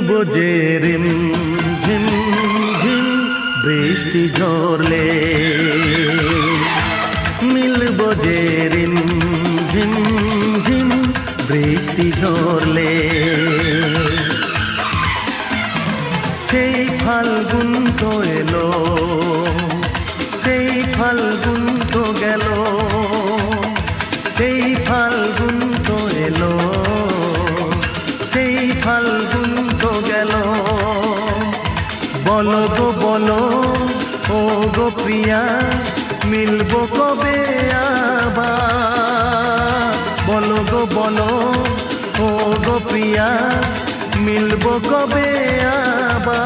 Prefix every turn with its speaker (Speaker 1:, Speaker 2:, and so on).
Speaker 1: মিলবো যে রিম ঝিম ঝিম বৃষ্টি ঝরলে, মিলবো যে রিম ঝিম ঝিম বৃষ্টি ঝরলে। সেই ফাল্গুন তো এলো, সেই ফাল্গুন তো গেল, সেই ফাল্গুন তো এলো, সেই ফাল্গুন তো গেল। বলো গো বলো ও গো প্রিয়া, মিলবো কবে আবার? বলো গো বলো ও গো প্রিয়া, মিলবো কবে আবার?